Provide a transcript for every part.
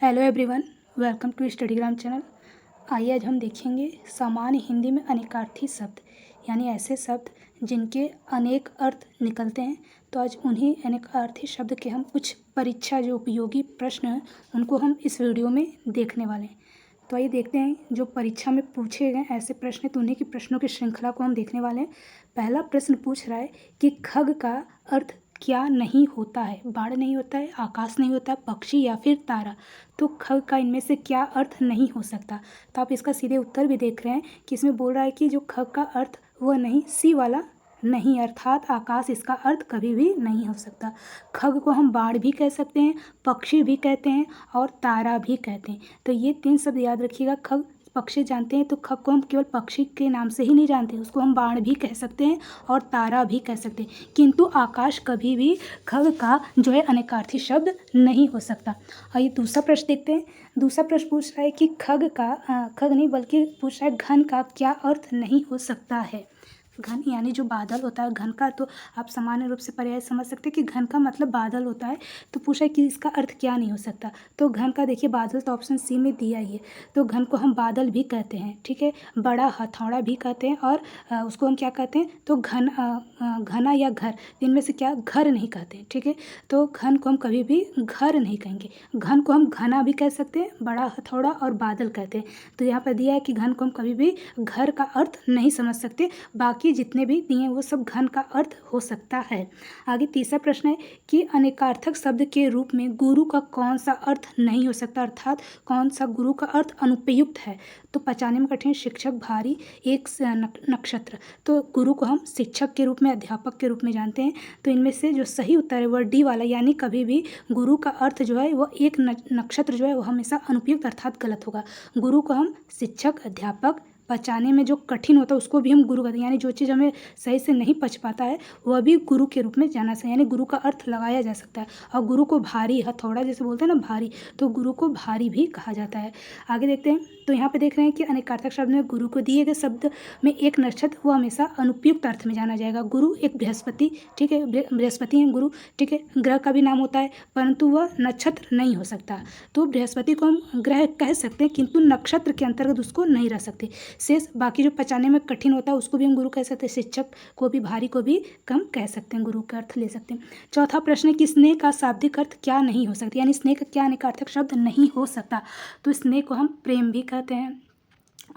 Hello everyone, welcome to Studygram channel. आइए आज हम देखेंगे सामान्य हिंदी में अनेकार्थी शब्द, यानी ऐसे शब्द जिनके अनेक अर्थ निकलते हैं। तो आज उन्हीं अनेकार्थी शब्द के हम कुछ परीक्षा जो उपयोगी प्रश्न हैं उनको हम इस वीडियो में देखने वाले हैं। तो आइए देखते हैं जो परीक्षा में पूछे गए ऐसे प्रश्न हैं, तो उन्हीं की प्रश्नों की श्रृंखला को हम देखने वाले हैं। पहला प्रश्न पूछ रहा है कि खग का अर्थ क्या नहीं होता है। बाण नहीं होता है, आकाश नहीं होता, पक्षी या फिर तारा। तो खग का इनमें से क्या अर्थ नहीं हो सकता। तो आप इसका सीधे उत्तर भी देख रहे हैं कि इसमें बोल रहा है कि जो खग का अर्थ वह नहीं, सी वाला नहीं, अर्थात आकाश इसका अर्थ कभी भी नहीं हो सकता। खग को हम बाण भी कह सकते हैं, पक्षी भी कहते हैं और तारा भी कहते हैं। तो ये तीन शब्द याद रखिएगा। खग पक्षी जानते हैं, तो खग को हम केवल पक्षी के नाम से ही नहीं जानते, उसको हम बाण भी कह सकते हैं और तारा भी कह सकते हैं। किंतु आकाश कभी भी खग का जो है अनेकार्थी शब्द नहीं हो सकता। आइए दूसरा प्रश्न देखते हैं। दूसरा प्रश्न पूछ रहा है कि खग नहीं बल्कि पूछ रहा है घन का क्या अर्थ नहीं हो सकता है। घन यानी जो बादल होता है, घन का तो आप सामान्य रूप से पर्याय समझ सकते हैं कि घन का मतलब बादल होता है। तो पूछा है कि इसका अर्थ क्या नहीं हो सकता। तो घन का देखिए, बादल तो ऑप्शन सी में दिया ही है। तो घन को हम बादल भी कहते हैं, ठीक है, बड़ा हथौड़ा भी कहते हैं और उसको हम क्या कहते हैं, तो घना या घर, इनमें से क्या घर नहीं कहते हैं, ठीक है। तो घन को हम कभी भी घर नहीं कहेंगे। घन को हम घना भी कह सकते हैं, बड़ा हथौड़ा और बादल कहते हैं। तो यहाँ पर दिया है कि घन को हम कभी भी घर का अर्थ नहीं समझ सकते, बाकी जितने भी दिए हैं वो सब घन का अर्थ हो सकता है। आगे तीसरा प्रश्न है कि अनेकार्थक शब्द के रूप में गुरु का कौन सा अर्थ नहीं हो सकता, अर्थात कौन सा गुरु का अर्थ अनुपयुक्त है। तो पहचानने में कठिन, शिक्षक, भारी, एक नक्षत्र। तो गुरु को हम शिक्षक के रूप में, अध्यापक के रूप में जानते हैं। तो इनमें से जो सही उत्तर है वह डी वाला, यानी कभी भी गुरु का अर्थ जो है वो एक नक्षत्र जो है वो हमेशा अनुपयुक्त अर्थात गलत होगा। गुरु को हम शिक्षक, अध्यापक, पचाने में जो कठिन होता है उसको भी हम गुरु कहते हैं, यानी जो चीज़ हमें सही से नहीं पच पाता है वह भी गुरु के रूप में जाना चाहिए, यानी गुरु का अर्थ लगाया जा सकता है। और गुरु को भारी, हथौड़ा जैसे बोलते हैं ना भारी, तो गुरु को भारी भी कहा जाता है। आगे देखते हैं। तो यहाँ पे देख रहे हैं कि अनेकार्थक शब्द में गुरु को दिए गए शब्द में एक नक्षत्र वो हमेशा अनुपयुक्त अर्थ में जाना जाएगा। गुरु एक बृहस्पति, ठीक है, बृहस्पति हैं गुरु, ठीक है, ग्रह का भी नाम होता है, परंतु वह नक्षत्र नहीं हो सकता। तो बृहस्पति को हम ग्रह कह सकते हैं, किंतु नक्षत्र के अंतर्गत उसको नहीं रह सकते। शेष बाकी जो पचाने में कठिन होता है उसको भी हम गुरु कह सकते हैं, शिक्षक को भी, भारी को भी कम कह सकते हैं, गुरु का अर्थ ले सकते हैं। चौथा प्रश्न है कि स्नेह का शाब्दिक अर्थ क्या नहीं हो सकता, यानी स्नेह का क्या अनेकार्थक शब्द नहीं हो सकता। तो स्नेह को हम प्रेम भी कहते हैं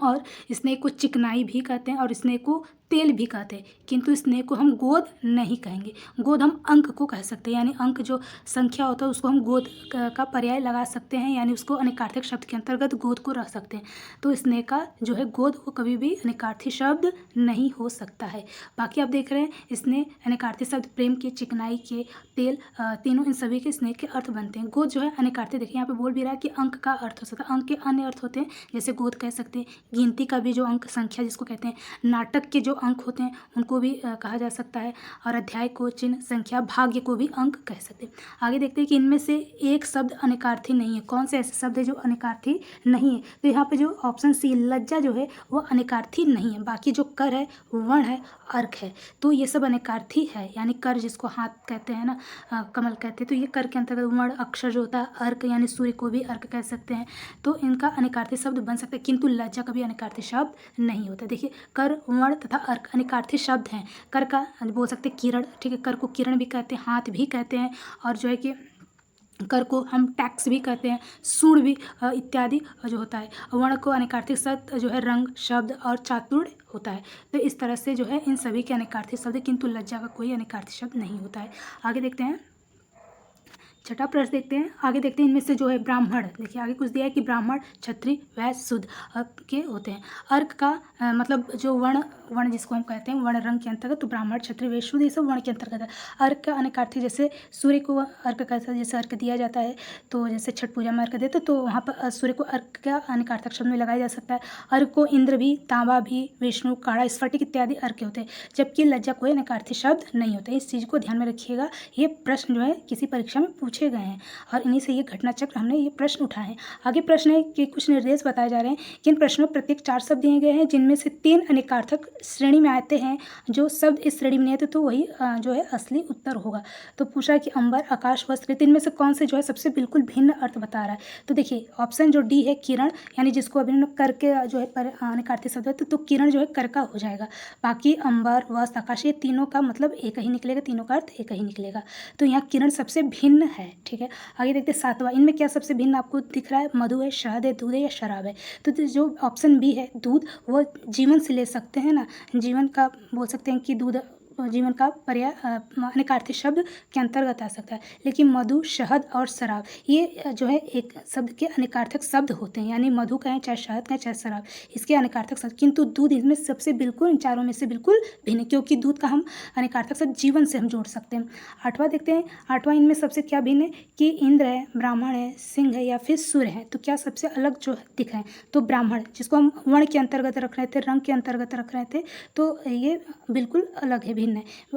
और स्नेह को चिकनाई भी कहते हैं और स्नेह को तेल भी कहते हैं, किंतु स्नेह को हम गोद नहीं कहेंगे। गोद हम अंक को कह सकते हैं, यानी अंक जो संख्या होता है उसको हम गोद का पर्याय लगा सकते हैं, यानी उसको अनेकार्थक शब्द के अंतर्गत गोद को रख सकते हैं। तो स्नेह का जो है गोद वो कभी भी अनेकार्थी शब्द नहीं हो सकता है। बाकी आप देख रहे हैं स्नेह अनेकार्थी शब्द प्रेम के, चिकनाई के, तेल, तीनों इन सभी के स्नेह के अर्थ बनते हैं। गोद जो है अनेकार्थी, देखिए यहाँ पे बोल भी रहा है कि अंक का अर्थ हो सकता है, अंक के अन्य अर्थ होते हैं, जैसे गोद कह सकते हैं। गिनती का भी जो अंक, संख्या जिसको कहते हैं, नाटक के जो अंक होते हैं उनको भी कहा जा सकता है, और अध्याय को, चिन्ह, संख्या, भाग्य को भी अंक कह सकते हैं। आगे देखते हैं कि इनमें से एक शब्द अनेकार्थी नहीं है। कौन से ऐसे शब्द है जो अनेकार्थी नहीं है। तो यहाँ पे जो ऑप्शन सी लज्जा जो है वो अनेकार्थी नहीं है। बाकी जो कर है, वर्ण है, अर्क है, तो ये सब अनेकार्थी है, यानी कर जिसको हाथ कहते हैं ना, कमल कहते हैं, तो ये कर के अंतर्गत वर्ण, अक्षर जो होता है, अर्क, यानी सूर्य को भी अर्क कह सकते हैं। तो इनका अनेकार्थी शब्द बन सकता है, किंतु लज्जा का भी अनेकार्थी शब्द नहीं होता। देखिए कर, वर्ण तथा अर्क अनेकार्थी शब्द हैं। कर का बोल सकते हैं किरण, ठीक है, कर को किरण भी कहते हैं, हाथ भी कहते हैं, और जो है कि कर को हम टैक्स भी कहते हैं, सूर्ण भी इत्यादि जो होता है। वर्ण को अनेकार्थी शब्द जो है रंग, शब्द और चातुर्य होता है। तो इस तरह से जो है इन सभी के अनेकार्थी शब्द, किंतु लज्जा का कोई अनेकार्थी शब्द नहीं होता है। आगे देखते हैं, छठा प्रश्न देखते हैं। आगे देखते हैं इनमें से जो है ब्राह्मण, देखिए आगे कुछ दिया है कि ब्राह्मण, क्षत्रिय, वैश्य, शूद्र के होते हैं। अर्क का मतलब जो वर्ण जिसको हम कहते हैं वर्ण रंग के अंतर्गत, तो ब्राह्मण, क्षत्रिय, वैश्य, शूद्र ये सब वर्ण के अंतर्गत है। अर्क का अनेकार्थी, जैसे सूर्य को अर्क कैसा, जैसे अर्क दिया जाता है, तो जैसे छठ पूजा में अर्क देते तो वहाँ पर सूर्य को अर्क का अनेकार्थक शब्द में लगाया जा सकता है। अर्क को इंद्र भी, तांबा भी, विष्णु, काढ़ा, स्फटिक इत्यादि अर्क होते हैं, जबकि लज्जा कोई अनेकार्थी शब्द नहीं होता है। इस चीज़ को ध्यान में रखिएगा, ये प्रश्न जो है किसी परीक्षा में पूछे पूछे गए हैं और इन्हीं से ये घटना चक्र हमने ये प्रश्न उठाए हैं। आगे प्रश्न है कि कुछ निर्देश बताए जा रहे हैं कि इन प्रश्नों में प्रत्येक 4 शब्द दिए गए हैं जिनमें से 3 अनेकार्थक श्रेणी में आते हैं। जो शब्द इस श्रेणी में नहीं आते तो वही जो है असली उत्तर होगा। तो पूछा है कि अंबर, आकाश, वस्त्र, तो इनमें से कौन से जो है सबसे बिल्कुल भिन्न अर्थ बता रहा है। तो देखिए ऑप्शन जो डी है किरण, यानी जिसको अभी करके जो है अनेकार्थी शब्द है तो किरण जो है कर का हो जाएगा। बाकी अंबर, वस्त्र, आकाश ये तीनों का मतलब एक ही निकलेगा, तीनों का अर्थ एक ही निकलेगा। तो यहाँ किरण सबसे भिन्न है। ठीक है, आगे देखते हैं 7वां। इनमें क्या सबसे भिन्न आपको दिख रहा है? मधु है, शहद है, दूध है या शराब है। तो जो ऑप्शन बी है दूध, वो जीवन से ले सकते हैं ना, जीवन का बोल सकते हैं कि दूध जीवन का पर्याय अनेकार्थी शब्द के अंतर्गत आ सकता है। लेकिन मधु, शहद और शराब ये जो है एक शब्द के अनेकार्थक शब्द होते हैं, यानी मधु कहें चाहे शहद कहें चाहे शराब, इसके अनेकार्थक शब्द। किंतु दूध इनमें सबसे बिल्कुल इन चारों में से बिल्कुल भिन्न, क्योंकि दूध का हम अनेकार्थक शब्द जीवन से हम जोड़ सकते हैं। 8वां देखते हैं। 8वां इनमें सबसे क्या भिन्न है कि इंद्र है, ब्राह्मण है, सिंह है या फिर सूर्य है। तो क्या सबसे अलग जो दिख रहे हैं? तो ब्राह्मण, जिसको हम वर्ण के अंतर्गत रख रहे थे, रंग के अंतर्गत रख रहे थे, तो ये बिल्कुल अलग है, भिन्न है।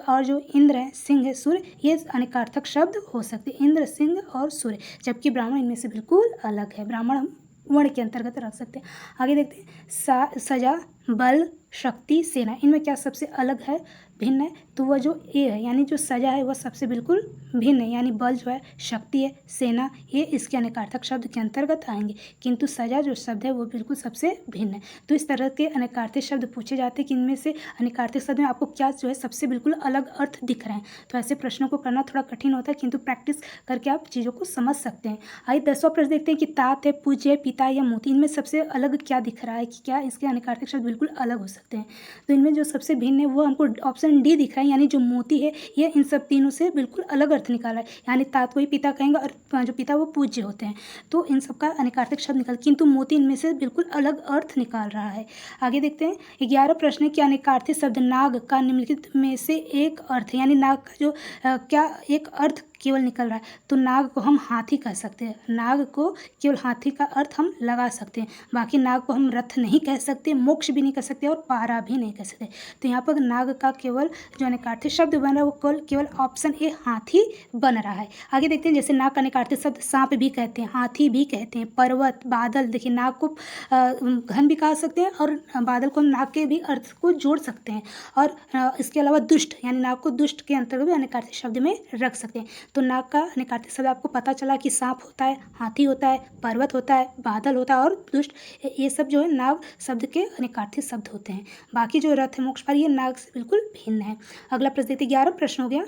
और जो इंद्र है, सिंह है, सूर्य ये अनेकार्थक शब्द हो सकते हैं, इंद्र, सिंह और सूर्य। जबकि ब्राह्मण इनमें से बिल्कुल अलग है, ब्राह्मण हम वर्ण के अंतर्गत रख सकते हैं। आगे देखते हैं सजा, बल, शक्ति, सेना, इनमें क्या सबसे अलग है, भिन्न है? तो वह जो ए है यानी जो सजा है वह सबसे बिल्कुल भिन्न है, यानी बल जो है, शक्ति है, सेना ये इसके अनेकार्थक शब्द के अंतर्गत आएंगे। किंतु सजा जो शब्द है वो बिल्कुल सबसे भिन्न है। तो इस तरह के अनेकार्थक शब्द पूछे जाते हैं कि इनमें से अनेकार्थक शब्द में आपको क्या जो है सबसे बिल्कुल अलग अर्थ दिख रहे हैं। तो ऐसे प्रश्नों को करना थोड़ा कठिन होता है, किंतु प्रैक्टिस करके आप चीज़ों को समझ सकते हैं। आइए 10वां प्रश्न देखते हैं कि तात है, पूज्य है, पिता या मोती, इनमें सबसे अलग क्या दिख रहा है कि क्या इसके अनेकार्थक शब्द बिल्कुल अलग हो सकते हैं। तो इनमें जो सबसे भिन्न है वो हमको ऑप्शन डी दिख रहा है, यानी जो मोती है ये इन सब तीनों से बिल्कुल अलग अर्थ निकाला है। यानी तात को ही पिता कहेंगे और जो पिता वो पूज्य होते हैं, तो इन सब का अनेकार्थक शब्द निकाल, किंतु मोती इनमें से बिल्कुल अलग अर्थ निकाल रहा है। आगे देखते हैं 11 प्रश्न है कि अनेकार्थी शब्द नाग का निम्नलिखित में से एक अर्थ, यानी नाग का जो क्या एक अर्थ केवल निकल रहा है। तो नाग को हम हाथी कह सकते हैं, नाग को केवल हाथी का अर्थ हम लगा सकते हैं। बाकी नाग को हम रथ नहीं कह सकते, मोक्ष भी नहीं कह सकते और पारा भी नहीं कह सकते। तो यहाँ पर नाग का केवल जो अनेकार्थी शब्द बन रहा है वो केवल ऑप्शन ए हाथी बन रहा है। आगे देखते हैं जैसे नाग का अनेकार्थी शब्द सांप भी कहते हैं, हाथी भी कहते हैं, पर्वत, बादल। देखिए नाग को घन भी कह सकते हैं और बादल को हम नाग के भी अर्थ को जोड़ सकते हैं। और इसके अलावा दुष्ट, यानी नाग को दुष्ट के अंतर्गत भी अनेकार्थी शब्द में रख सकते हैं। तो नाग का अनेकार्थी शब्द आपको पता चला कि सांप होता है, हाथी होता है, पर्वत होता है, बादल होता है और दुष्ट, ये सब जो है नाग शब्द के अनेकार्थी शब्द होते हैं। बाकी जो रथ है, मोक्ष पार, ये नाग से बिल्कुल भिन्न है। अगला प्रश्न देखते हैं, 11 प्रश्न हो गया।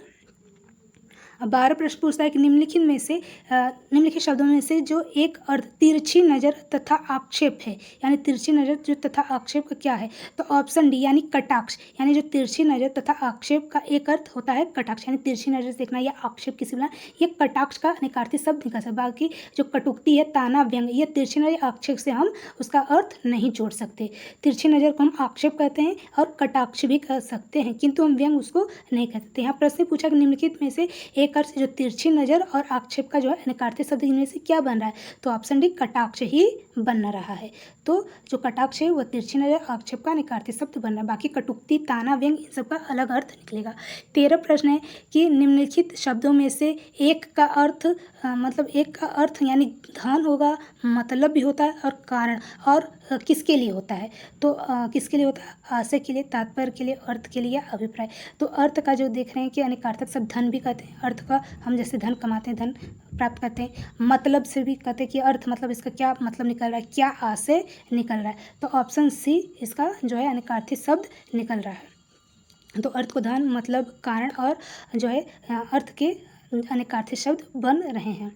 12 प्रश्न पूछता है कि निम्नलिखित शब्दों में से जो एक अर्थ तिरछी नज़र तथा आक्षेप है, यानी तिरछी नज़र जो तथा आक्षेप का क्या है। तो ऑप्शन डी यानी कटाक्ष, यानी जो तिरछी नज़र तथा आक्षेप का एक अर्थ होता है कटाक्ष, यानी तिरछी नज़र से देखना या आक्षेप किसी बना, ये कटाक्ष का अनेकार्थी शब्द निकल सकता है। बाकी जो कटुक्ति है, ताना, व्यंग, ये तिरछी नज़र आक्षेप से हम उसका अर्थ नहीं जोड़ सकते। तिरछी नज़र को हम आक्षेप कहते हैं और कटाक्ष भी कह सकते हैं, किंतु हम व्यंग उसको नहीं कहते। यहाँ प्रश्न पूछा कि निम्नलिखित में से एक अर्थ जो तिरछी नज़र और आक्षेप का जो है अनेकार्थी शब्द इनमें से क्या बन रहा है। तो ऑप्शन डी कटाक्ष ही बन रहा है। तो जो कटाक्ष है वह तिरछी नज़र आक्षेप का अनेकार्थी शब्द बन रहा है। बाकी कटुक्ति, ताना, व्यंग इन सब का अलग अर्थ निकलेगा। 13 प्रश्न है कि निम्नलिखित शब्दों में से एक का अर्थ एक का अर्थ यानी धन होगा, मतलब भी होता है और कारण, और किसके लिए होता है। तो किसके लिए होता है, आशय के लिए, तात्पर्य के लिए, अर्थ के लिए या अभिप्राय। तो अर्थ का जो देख रहे हैं कि अनेकार्थक शब्द धन भी कहते हैं, अर्थ का हम जैसे धन कमाते हैं, धन प्राप्त करते हैं। मतलब से भी कहते हैं कि अर्थ मतलब इसका क्या मतलब निकल रहा है, क्या आशय निकल रहा है। तो ऑप्शन सी इसका जो है अनेकार्थी शब्द निकल रहा है। तो अर्थ को धन, मतलब, कारण और जो है अर्थ के अनेकार्थी शब्द बन रहे हैं।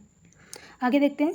आगे देखते हैं,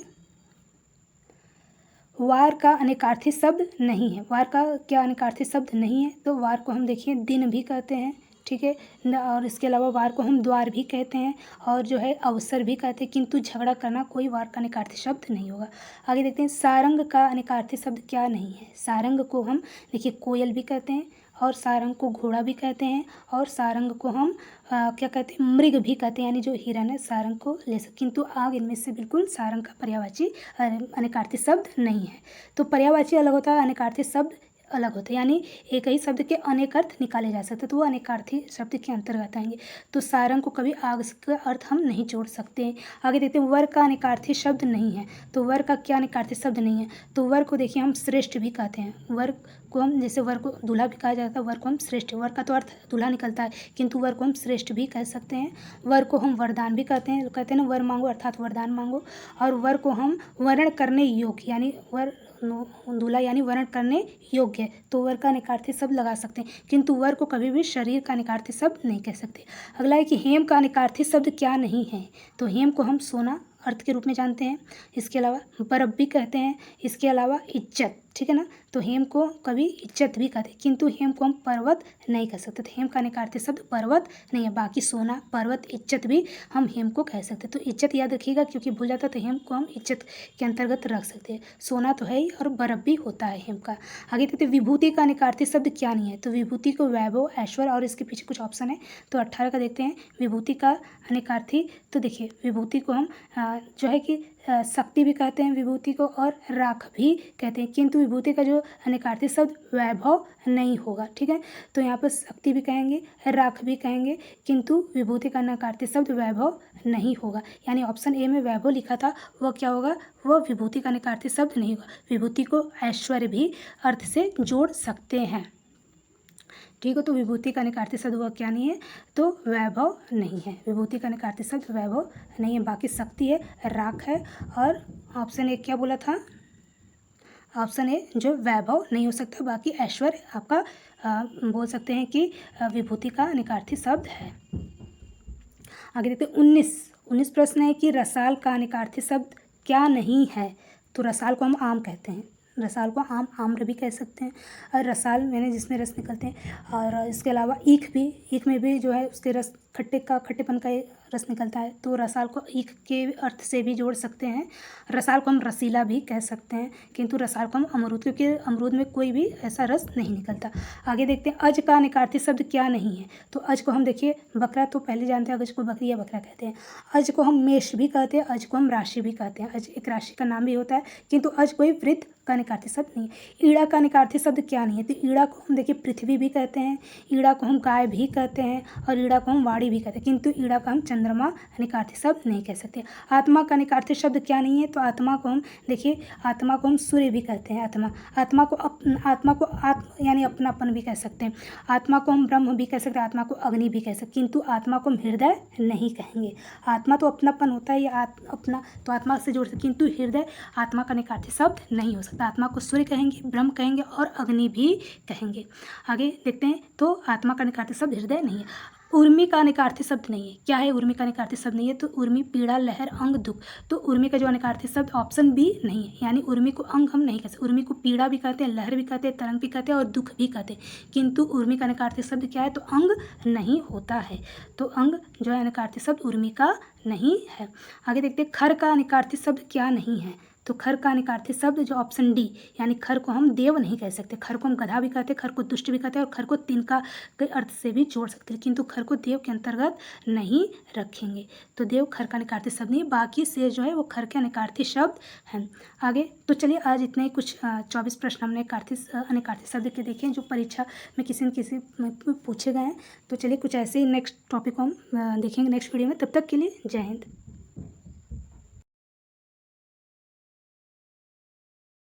वार का अनेकार्थी शब्द नहीं है। वार का क्या अनेकार्थी शब्द नहीं है। तो वार को हम देखिए दिन भी कहते हैं, ठीक है, और इसके अलावा वार को हम द्वार भी कहते हैं और जो है अवसर भी कहते हैं, किंतु झगड़ा करना कोई वार का अनेकार्थी शब्द नहीं होगा। आगे देखते हैं, सारंग का अनेकार्थी शब्द क्या नहीं है। सारंग को हम देखिए कोयल भी कहते हैं और सारंग को घोड़ा भी कहते हैं और सारंग को हम क्या कहते हैं, मृग भी कहते हैं, यानी जो हिरन है सारंग को ले सकते, किंतु आग इनमें से बिल्कुल सारंग का पर्यायवाची अनेकार्थी शब्द नहीं है। तो पर्यायवाची अलग होता है, अनेकार्थी शब्द अलग होते हैं, यानी एक ही शब्द के अनेक अर्थ निकाले जा सकते, तो वो अनेकार्थी शब्द के अंतर्गत आएंगे। तो सारंग को कभी आग का अर्थ हम नहीं जोड़ सकते हैं। आगे देखते हैं वर का अनेकार्थी शब्द नहीं है, तो वर का क्या अनेकार्थी शब्द नहीं है, तो वर को देखिए हम श्रेष्ठ भी कहते हैं। वर को हम, जैसे वर को दूल्हा भी कहा जाता है, वर को हम श्रेष्ठ, वर का तो अर्थ दूल्हा निकलता है, किंतु वर को हम श्रेष्ठ भी कह सकते हैं। वर को हम वरदान भी कहते हैं, कहते हैं ना वर मांगो अर्थात वरदान मांगो। और वर को हम वर्ण करने योग्य, यानी वर दूल्हा यानी वर्ण करने योग्य है, तो वर का अनेकार्थी शब्द लगा सकते हैं, किंतु वर को कभी भी शरीर का अनेकार्थी शब्द नहीं कह सकते। अगला है कि हेम का अनेकार्थी शब्द क्या नहीं है, तो हेम को हम सोना अर्थ के रूप में जानते हैं, इसके अलावा बरब भी कहते हैं, इसके अलावा इज्जत, ठीक है ना। तो हेम को कभी इज्जत भी कहते हैं, किंतु हेम को हम पर्वत नहीं कह सकते, तो हेम का अनेकार्थी शब्द पर्वत नहीं है। बाकी सोना, पर्वत, इज्जत भी हम हेम को कह सकते हैं। तो इज्जत याद रखिएगा, क्योंकि भूल जाता तो हेम को हम इज्जत के अंतर्गत रख सकते हैं। सोना तो है ही और बरब भी होता है हेम का। आगे देखते विभूति का अनेकार्थी शब्द क्या नहीं है, तो विभूति को वैभव, ऐश्वर्य और इसके पीछे कुछ ऑप्शन है, तो 18 का देखते हैं विभूति का अनेकार्थी। तो देखिए विभूति को हम जो है कि शक्ति भी कहते हैं विभूति को, और राख भी कहते हैं, किंतु विभूति का जो अनेकार्थी शब्द वैभव नहीं होगा, ठीक है। तो यहाँ पर शक्ति भी कहेंगे, राख भी कहेंगे, किंतु विभूति का अनेकार्थी शब्द वैभव नहीं होगा, यानी ऑप्शन ए में वैभव लिखा था, वह क्या होगा, वह विभूति का अनेकार्थी शब्द नहीं होगा। विभूति को ऐश्वर्य भी अर्थ से जोड़ सकते हैं, ठीक है। तो विभूति का अनेकार्थी शब्द वह क्या नहीं है, तो वैभव नहीं है, विभूति का अनेकार्थी शब्द वैभव नहीं है। बाकी शक्ति है, राख है, और ऑप्शन ए क्या बोला था, ऑप्शन ए जो वैभव नहीं हो सकता, बाकी ऐश्वर्य आपका बोल सकते हैं कि विभूति का अनेकार्थी शब्द है। आगे देखते 19 प्रश्न है कि रसाल का अनेकार्थी शब्द क्या नहीं है, तो रसाल को हम आम कहते हैं, रसाल को आम, आम्र भी कह सकते हैं, और रसाल मैंने जिसमें रस निकलते हैं, और इसके अलावा ईख भी, ईख में भी जो है उसके रस खट्टेपन का रस निकलता है, तो रसाल को ईख के अर्थ से भी जोड़ सकते हैं। रसाल को हम रसीला भी कह सकते हैं, किंतु रसाल को हम अमरूद, क्योंकि अमरूद में कोई भी ऐसा रस नहीं निकलता। आगे देखते हैं अज का अनेकार्थी शब्द क्या नहीं है, तो अज को हम देखिए बकरा तो पहले जानते हैं, अज को बकरी या बकरा कहते हैं। अज को हम मेष भी कहते हैं, अज को हम राशि भी कहते हैं, अज एक राशि का नाम भी होता है, किंतु अज कोई वृत्त का अनेकार्थी शब्द नहीं है। ईड़ा का अनेकार्थी शब्द क्या नहीं है, तो ईड़ा को हम देखिए पृथ्वी भी कहते हैं, ईड़ा को हम गाय भी कहते हैं, और ईड़ा को हम वाड़ी भी कहते हैं, किंतु ईड़ा का हम चंद्रमा अनेकार्थी शब्द नहीं कह सकते। आत्मा का अनेकार्थी शब्द क्या नहीं है, तो आत्मा को हम देखिए, आत्मा को हम सूर्य भी कहते हैं, आत्मा को यानी अपनापन भी कह सकते हैं। आत्मा को हम ब्रह्म भी कह सकते हैं, आत्मा को अग्नि भी कह सकते हैं, किंतु आत्मा को हम हृदय नहीं कहेंगे। आत्मा तो अपनापन होता है, या अपना तो आत्मा से जोड़ सकते, किंतु हृदय आत्मा का अनेकार्थी शब्द नहीं हो सकता। आत्मा को सूर्य कहेंगे, ब्रह्म कहेंगे, और अग्नि भी कहेंगे। आगे देखते हैं, तो आत्मा का अनेकार्थी शब्द हृदय नहीं है। उर्मी का अनेकार्थी शब्द नहीं है, क्या है उर्मी का अनेकार्थी शब्द नहीं है, तो उर्मी पीड़ा, लहर, अंग, दुख, तो उर्मी का जो अनेकार्थी शब्द ऑप्शन बी नहीं है, यानी उर्मी को अंग हम नहीं कह सकते। उर्मी को पीड़ा भी कहते हैं, लहर भी कहते हैं, तरंग भी कहते हैं, और दुख भी कहते हैं, किंतु उर्मी का अनेकार्थी शब्द क्या है, तो अंग नहीं होता है, तो अंग जो है अनेकार्थी शब्द उर्मी का नहीं है। आगे देखते हैं खर का अनेकार्थी शब्द क्या नहीं है, तो खर का अनेकार्थी शब्द जो ऑप्शन डी, यानी खर को हम देव नहीं कह सकते, खर को हम गधा भी कहते हैं, खर को दुष्ट भी कहते हैं, और खर को तिनका के अर्थ से भी जोड़ सकते हैं, किंतु खर को देव के अंतर्गत नहीं रखेंगे। तो देव खर का अनेकार्थी शब्द नहीं, बाकी से जो है वो खर के अनेकार्थी शब्द हैं। आगे तो चलिए आज इतने ही कुछ 24 प्रश्न हमने अनेकार्थी शब्द के देखे जो परीक्षा में किसी न किसी में पूछे गए हैं। तो चलिए कुछ ऐसे ही नेक्स्ट टॉपिक को हम देखेंगे नेक्स्ट वीडियो में। तब तक के लिए जय हिंद।